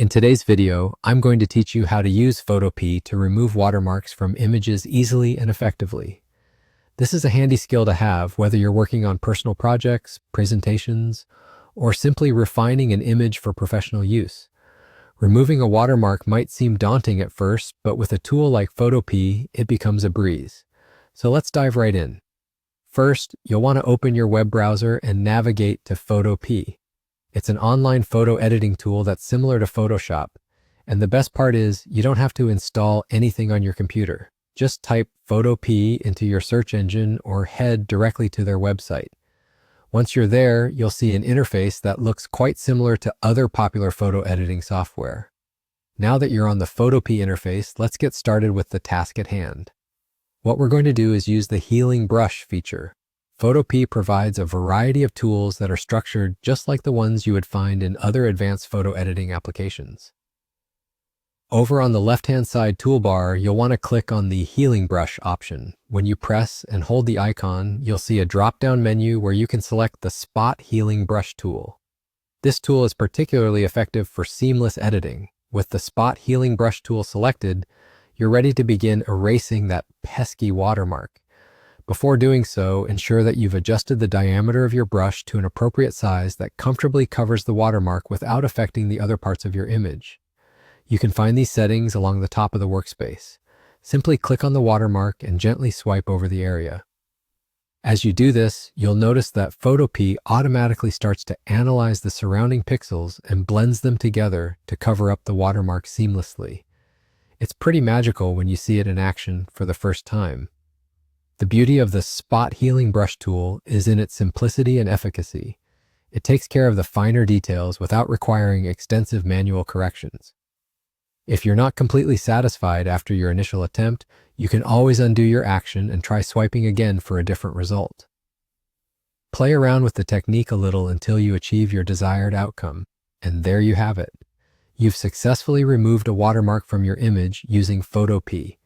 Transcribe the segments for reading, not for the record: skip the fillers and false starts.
In today's video, I'm going to teach you how to use Photopea to remove watermarks from images easily and effectively. This is a handy skill to have whether you're working on personal projects, presentations, or simply refining an image for professional use. Removing a watermark might seem daunting at first, but with a tool like Photopea, it becomes a breeze. So let's dive right in. First, you'll want to open your web browser and navigate to Photopea. It's an online photo editing tool that's similar to Photoshop. And the best part is you don't have to install anything on your computer. Just type Photopea into your search engine or head directly to their website. Once you're there, you'll see an interface that looks quite similar to other popular photo editing software. Now that you're on the Photopea interface, let's get started with the task at hand. What we're going to do is use the healing brush feature. Photopea provides a variety of tools that are structured just like the ones you would find in other advanced photo editing applications. Over on the left-hand side toolbar, you'll want to click on the healing brush option. When you press and hold the icon, you'll see a drop-down menu where you can select the Spot Healing Brush tool. This tool is particularly effective for seamless editing. With the Spot Healing Brush tool selected, you're ready to begin erasing that pesky watermark. Before doing so, ensure that you've adjusted the diameter of your brush to an appropriate size that comfortably covers the watermark without affecting the other parts of your image. You can find these settings along the top of the workspace. Simply click on the watermark and gently swipe over the area. As you do this, you'll notice that Photopea automatically starts to analyze the surrounding pixels and blends them together to cover up the watermark seamlessly. It's pretty magical when you see it in action for the first time. The beauty of the Spot Healing Brush tool is in its simplicity and efficacy. It takes care of the finer details without requiring extensive manual corrections. If you're not completely satisfied after your initial attempt, you can always undo your action and try swiping again for a different result. Play around with the technique a little until you achieve your desired outcome, and there you have it. You've successfully removed a watermark from your image using Photopea.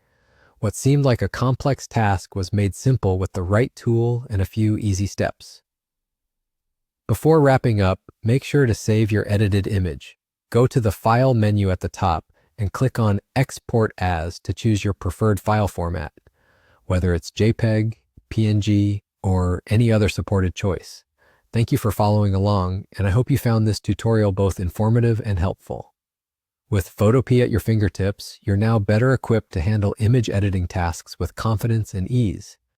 What seemed like a complex task was made simple with the right tool and a few easy steps. Before wrapping up, make sure to save your edited image. Go to the File menu at the top and click on Export As to choose your preferred file format, whether it's JPEG, PNG, or any other supported choice. Thank you for following along, and I hope you found this tutorial both informative and helpful. With Photopea at your fingertips, you're now better equipped to handle image editing tasks with confidence and ease.